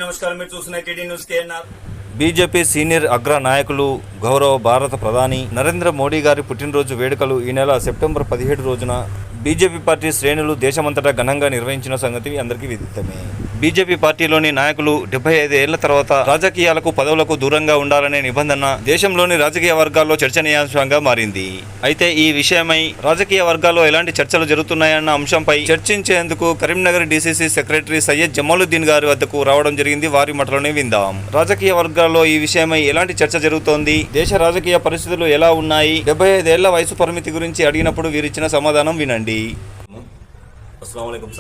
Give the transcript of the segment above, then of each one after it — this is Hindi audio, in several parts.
నమస్కారం మీరు చూస్తున్న TD news KNR. BJP senior అగ్ర నాయకులు గౌరవ భారత ప్రధాని నరేంద్ర మోడీ గారి పుట్టినరోజు వేడుకలు ఈ నెల సెప్టెంబర్ 17 రోజున బీజేపీ పార్టీ శ్రేణులు దేశమంతటా ఘనంగా నిర్వహించిన సంగతి అందరికీ విదితమే. బీజేపీ పార్టీలోని నాయకులు 75 ఏళ్ల తర్వాత రాజకీయాలకు పదవులకు దూరంగా ఉండాలనే నిబంధన దేశంలోని రాజకీయ వర్గాల్లో చర్చనీయాంశంగా మారింది. అయితే ఈ విషయమై రాజకీయ వర్గాల్లో ఎలాంటి చర్చలు జరుగుతున్నాయన్న అంశంపై చర్చించేందుకు కరీంనగర్ డీసీసీ సెక్రటరీ సయ్యద్ జమాలుద్దీన్ గారి వద్దకు రావడం జరిగింది. వారి మాటలోనే విందాం. రాజకీయ వర్గాల్లో ఈ విషయమై ఎలాంటి చర్చ జరుగుతోంది, దేశ రాజకీయ పరిస్థితులు ఎలా ఉన్నాయి, 75 ఏళ్ల వయసు పరిమితి గురించి అడిగినప్పుడు వీరిచ్చిన సమాధానం వినండి. अस्सलाम वालेकुम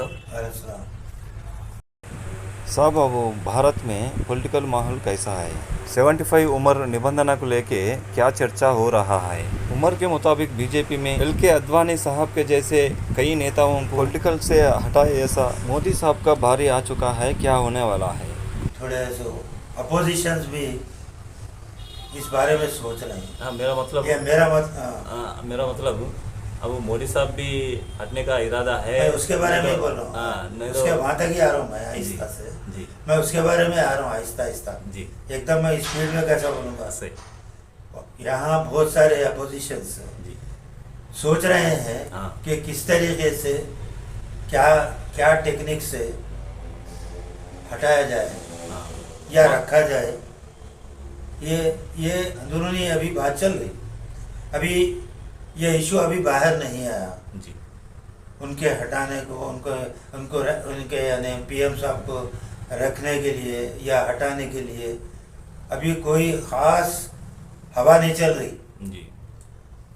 साहब, अब भारत में पॉलिटिकल माहौल कैसा है? 75 उम्र निबंधना को लेके क्या चर्चा हो रहा है? उम्र के मुताबिक बीजेपी में एल.के. अद्वानी साहब के जैसे कई नेताओं को पॉलिटिकल से हटाए, ऐसा मोदी साहब का भारी आ चुका है. क्या होने वाला है? थोड़े अपोजिशन भी इस बारे में सोच रहे हैं. हाँ, मेरा मतलब अब मोदी साहब भी हटने का इरादा है. मैं उसके बारे में बोल रहा हूँ. उसके वहाँ तक ही आ रहा हूँ मैं आहिस्ता से. जी, मैं उसके बारे में आ रहा हूँ आहिस्ता आहिस्ता. जी, एकदम मैं स्पीड में कैसा बोलूँगा. सही. यहाँ बहुत सारे अपोजिशन जी सोच रहे हैं हाँ. कि किस तरीके से क्या क्या टेक्निक से हटाया जाए हाँ. या रखा जाए. ये अंदरूनी अभी बात चल रही. अभी ये इशू अभी बाहर नहीं आया. जी, उनके हटाने को उनके यानी पीएम साहब को रखने के लिए या हटाने के लिए अभी कोई ख़ास हवा नहीं चल रही. जी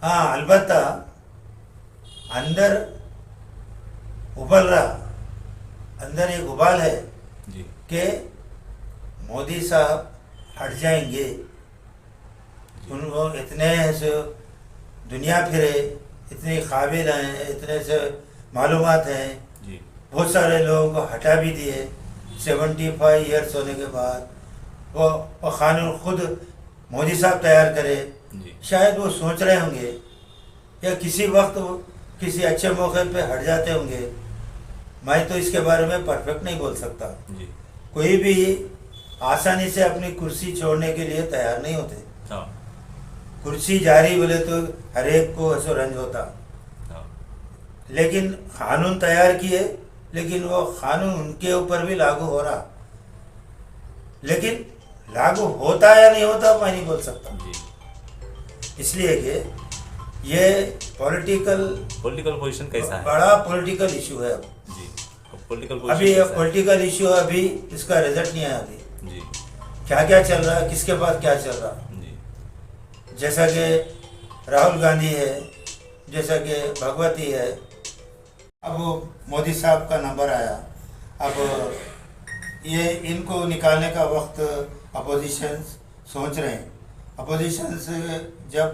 हाँ, अलबत्ता अंदर उबल रहा, अंदर एक उबाल है जी कि मोदी साहब हट जाएंगे. उनको इतने से दुनिया फिरे, इतने काबिल हैं, इतने से मालूमात हैं. जी बहुत सारे लोगों को हटा भी दिए 75 ईयर्स होने के बाद. वो कानून खुद मोदी साहब तैयार करे. जी शायद वो सोच रहे होंगे या किसी वक्त वो किसी अच्छे मौके पे हट जाते होंगे. मैं तो इसके बारे में परफेक्ट नहीं बोल सकता. जी कोई भी आसानी से अपनी कुर्सी छोड़ने के लिए तैयार नहीं होते. हाँ. कुर्सी जारी बोले तो हर एक को ऐसा रंज होता. हाँ. लेकिन कानून तैयार किए, लेकिन वो कानून उनके ऊपर भी लागू हो रहा. लेकिन लागू होता या नहीं होता मैं नहीं बोल सकता. जी इसलिए कि ये पॉलिटिकल पोजीशन कैसा है? बड़ा पॉलिटिकल इशू है. जी पॉलिटिकल अभी ये पॉलिटिकल इशू अभी इसका रिजल्ट नहीं आया. अभी जी क्या क्या चल रहा है, किसके पास क्या चल रहा. जी जैसा कि राहुल गांधी है, जैसा कि भगवती है. अब मोदी साहब का नंबर आया. अब ये इनको निकालने का वक्त अपोजिशन सोच रहे हैं. अपोजिशन जब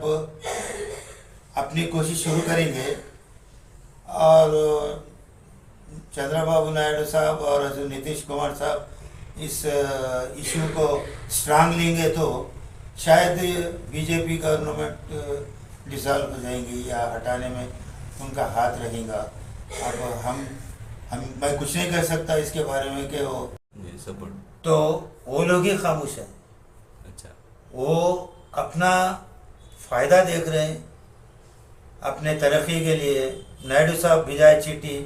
अपनी कोशिश शुरू करेंगे और चंद्रबाबू नायडू साहब और नीतीश कुमार साहब इस इशू को स्ट्रांग लेंगे तो शायद बीजेपी गवर्नमेंट डिसॉल्व हो जाएंगी या हटाने में उनका हाथ रहेगा. अब मैं कुछ नहीं कर सकता इसके बारे में कि वो सपोर्ट तो वो लोग ही खामोश हैं. अच्छा. वो अपना फ़ायदा देख रहे हैं अपने तरक्की के लिए. नायडू साहब भिजाए चिट्ठी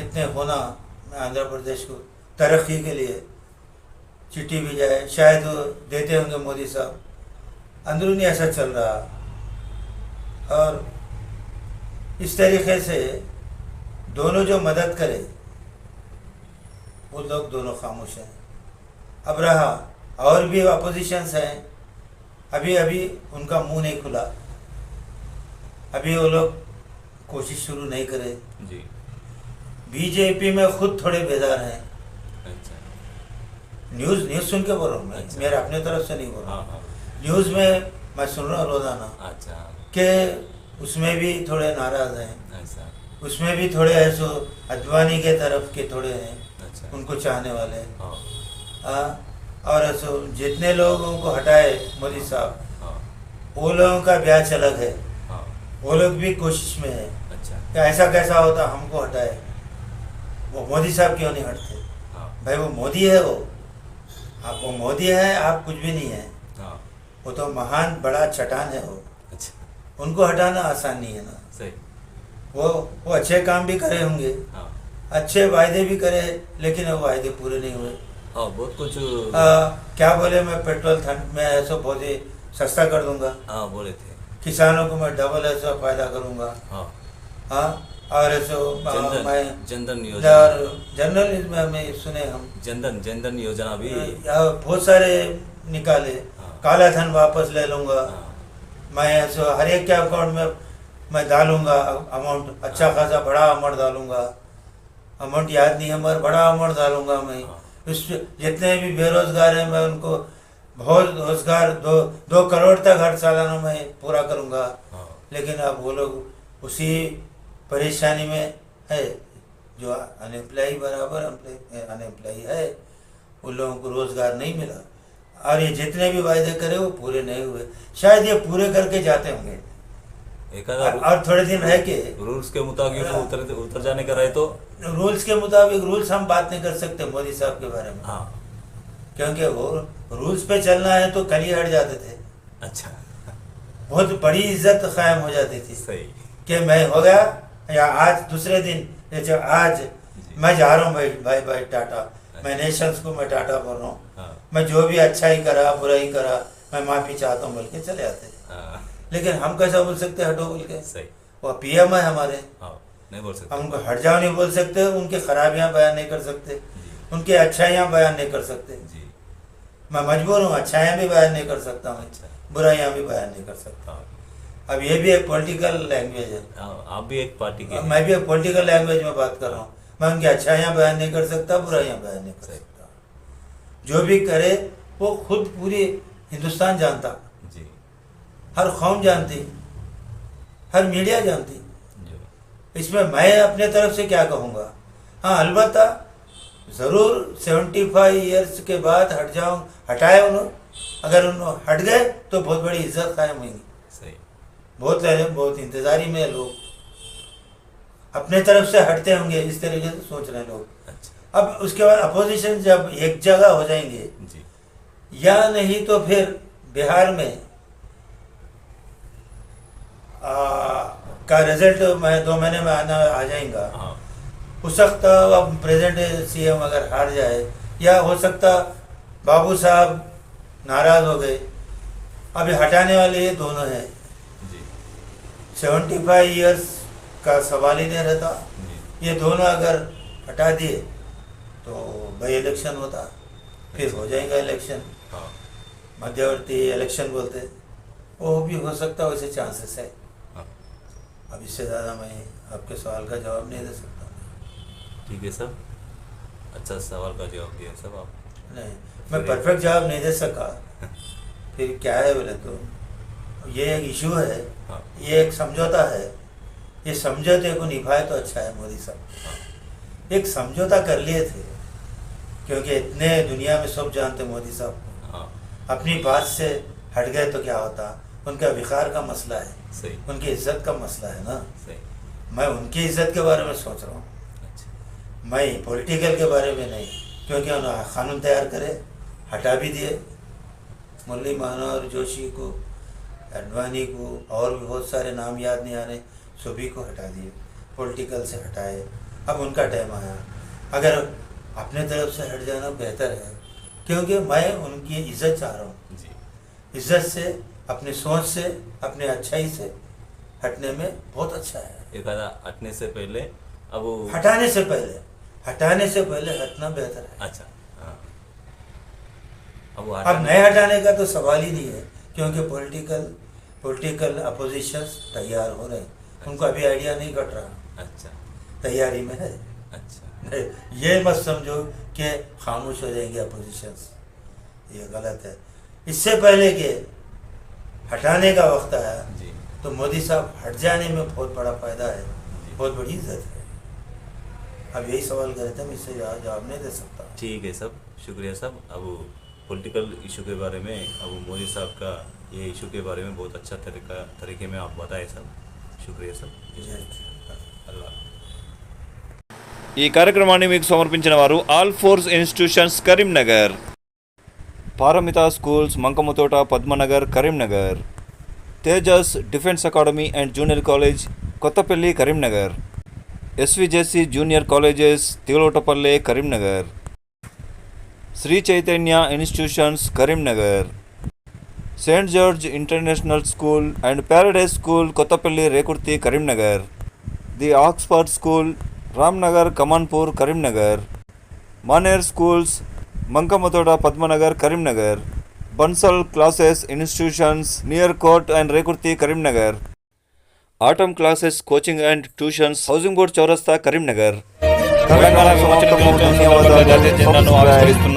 इतने होना आंध्र प्रदेश को तरक्की के लिए चिट्ठी भिजाए. शायद वो देते होंगे मोदी साहब. अंदरूनी ऐसा चल रहा. और इस तरीके से दोनों जो मदद करे वो लोग दोनों खामोश हैं. अब रहा और भी अपोजिशंस हैं. अभी उनका मुंह नहीं खुला. अभी वो लोग कोशिश शुरू नहीं करे. जी बीजेपी में खुद थोड़े बेदार हैं. अच्छा. न्यूज़ सुन के बोल रहा हूँ मैं. अच्छा. मेरा अपने तरफ से नहीं बोल रहा. हाँ हाँ. न्यूज़ में मैं सुन रहा हूँ रोजाना अच्छा. कि उसमें भी थोड़े नाराज हैं. ऐसा. उसमें भी थोड़े ऐसो अद्वानी के तरफ के थोड़े हैं. अच्छा. उनको चाहने वाले. हाँ. और ऐसो जितने लोगों को हटाए मोदी साहब हाँ. वो लोगों का ब्याज अलग है. हाँ. वो लोग भी कोशिश में है अच्छा. कि ऐसा कैसा होता हमको हटाए. वो मोदी साहब क्यों नहीं हटते. भाई वो मोदी है, वो मोदी है, आप कुछ भी नहीं है। हाँ वो तो महान बड़ा चट्टान है वो, अच्छा उनको हटाना आसान नहीं है ना। सही। वो अच्छे काम भी करे होंगे, हाँ अच्छे वायदे भी करे, लेकिन वो वायदे पूरे नहीं हुए। हाँ बहुत कुछ। क्या बोले, मैं पेट्रोल में ऐसा बहुत ही सस्ता कर दूंगा, हाँ बोले थे। किसानों को मैं डबल ऐसा फायदा करूंगा। हाँ हाँ, और ऐसो मैं जनधन योजना, जनरल में हमें सुने हम जनधन योजना भी। बहुत सारे निकाले। हाँ। काला धन वापस ले लूंगा हाँ मैं, ऐसे हर एक के अकाउंट में मैं डालूंगा अमाउंट, अच्छा खासा बड़ा अमाउंट डालूंगा। अमाउंट याद नहीं है मगर बड़ा अमाउंट डालूंगा मैं। हाँ। उस जितने भी बेरोजगार हैं मैं उनको बहुत रोजगार, 2 करोड़ तक हर सालाना मैं पूरा करूंगा। हाँ लेकिन अब वो लोग उसी परेशानी में है, जो अनएम्प्लॉय बराबर अनएम्प्लॉय है, उन लोगों को रोजगार नहीं मिला। और ये जितने भी वायदे करे वो पूरे नहीं हुए, शायद ये पूरे करके जाते होंगे। एक और थोड़े दिन रह के रूल्स के मुताबिक उतर जाने का रहे तो। रूल्स के मुताबिक, रूल्स हम बात नहीं कर सकते मोदी साहब के बारे में। हाँ क्योंकि वो रूल्स पे चलना है तो कल ही हट जाते थे। अच्छा बहुत बड़ी इज्जत कायम हो जाती थी सही। कि मैं हो गया, या आज दूसरे दिन जैसे आज मैं जा रहा हूँ भाई भाई टाटा, मैं नेशंस को मैं टाटा बोल रहा हूँ। हाँ मैं जो भी अच्छा ही करा बुरा ही करा मैं माफ़ी चाहता हूँ बोल के चले आते थे। हाँ लेकिन हम कैसा बोल सकते हटो बोल के? सही। वो पीएम है हमारे, हाँ नहीं बोल सकते। हम उनको हट जाओ नहीं बोल सकते, उनकी खराबियां बयान नहीं कर सकते, उनकी अच्छाइयाँ बयान नहीं कर सकते। जी मैं मजबूर हूँ, अच्छाइयाँ भी बयान नहीं कर सकता हूँ, अच्छा। बुराइयाँ भी बयान नहीं कर सकता। हाँ अब ये भी एक पॉलिटिकल लैंग्वेज है। आप भी एक पार्टी के हैं। मैं भी एक पॉलिटिकल लैंग्वेज में बात कर रहा हूँ। मैं उनकी अच्छाइयाँ बयान नहीं कर सकता, बुराइयाँ बयान नहीं कर सही। सकता। जो भी करे वो खुद पूरी हिंदुस्तान जानता, जी हर कौम जानती, हर मीडिया जानती। जो इसमें मैं अपने तरफ से क्या कहूँगा? हाँ अलबत्ता ज़रूर 75 ईयर्स के बाद हटाए उन्होंने, अगर उन्होंने हट गए तो बहुत बड़ी इज्जत कायम होगी। सही। बहुत इंतज़ारी में लोग अपने तरफ से हटते होंगे, इस तरीके से सोच रहे हैं लोग। अच्छा अब उसके बाद अपोजिशन जब एक जगह हो जाएंगे, जी या नहीं तो फिर बिहार में का रिजल्ट 2 महीने में आ जाएगा। हाँ हो सकता अब प्रेजेंट सीएम अगर हार जाए, या हो सकता बाबू साहब नाराज हो गए। अभी हटाने वाले ये दोनों हैं। जी 75 ईयर्स का सवाल ही नहीं रहता। जी ये दोनों अगर हटा दिए तो भाई इलेक्शन होता, फिर हो जाएगा इलेक्शन, हाँ मध्यवर्ती इलेक्शन बोलते, वो भी हो सकता, वैसे चांसेस है। हाँ अब इससे ज़्यादा मैं आपके सवाल का जवाब नहीं दे सकता। ठीक है सब। अच्छा सवाल का जवाब दिया सब आप। नहीं, मैं परफेक्ट जवाब नहीं दे सका। फिर क्या है बोले तो ये एक इशू है, हाँ ये एक समझौता है। ये समझौते को निभाए तो अच्छा है मोदी साहब। हाँ एक समझौता कर लिए थे, क्योंकि इतने दुनिया में सब जानते मोदी साहब को। हाँ अपनी बात से हट गए तो क्या होता? उनका विकार का मसला है, सही उनकी इज्जत का मसला है ना। सही। मैं उनकी इज्जत के बारे में सोच रहा हूँ, अच्छा मैं पॉलिटिकल के बारे में नहीं। क्योंकि उन्होंने कानून तैयार करे, हटा भी दिए मुरली मनोहर जोशी को, अडवाणी को, और भी बहुत सारे नाम याद नहीं आ रहे, सभी को हटा दिए, पॉलिटिकल से हटाए। अब उनका टाइम आया। अगर अपने तरफ से हट जाना बेहतर है, क्योंकि मैं उनकी इज्जत चाह रहा हूँ। जी इज्जत से, अपनी सोच से, अपने अच्छाई से हटने में बहुत अच्छा है। एक आधा हटने से पहले अब वो। हटाने से पहले हटना बेहतर है। अच्छा हाँ अब वो अब नए हटाने का तो सवाल ही नहीं है, क्योंकि पॉलिटिकल अपोजिशन तैयार हो रहे हैं। उनको अभी आइडिया नहीं कट रहा, अच्छा तैयारी में है। अच्छा ये मत समझो कि खामोश हो जाएंगे अपोजिशंस, ये गलत है। इससे पहले कि हटाने का वक्त आया जी तो मोदी साहब हट जाने में बहुत बड़ा फायदा है, बहुत बड़ी इज्जत है। अब यही सवाल करे थे, मैं इससे जवाब नहीं दे सकता। ठीक है सब, शुक्रिया सब। अब पॉलिटिकल इशू के बारे में, अब मोदी साहब का ये इशू के बारे में बहुत अच्छा तरीके में आप बताए सब। शुक्रिया सब। जय अल्लाह। ఈ కార్యక్రమాన్ని మీకు సమర్పించిన వారు all force institutions Karimnagar, Paramita schools Mankammathota Padmanagar Karimnagar, Tejas defence academy and junior college Kothapalli Karimnagar, SVJC junior colleges Tigalotapalle Karimnagar, Sri Chaitanya institutions Karimnagar, saint George international school and paradise school Kothapalli Rekurthi Karimnagar, the Oxford school Ramnagar Kamanpur Karimnagar, Maner schools Mankammathota Padmanagar Karimnagar, Bansal classes institutions near court and Rekurthi Karimnagar, atom classes coaching and tuitions housing board Chowrasta Karimnagar. Telangana సంవత్సరం ధన్యవాదాలు. జాతీయ జెండాను ఆవిష్కరిస్తున్న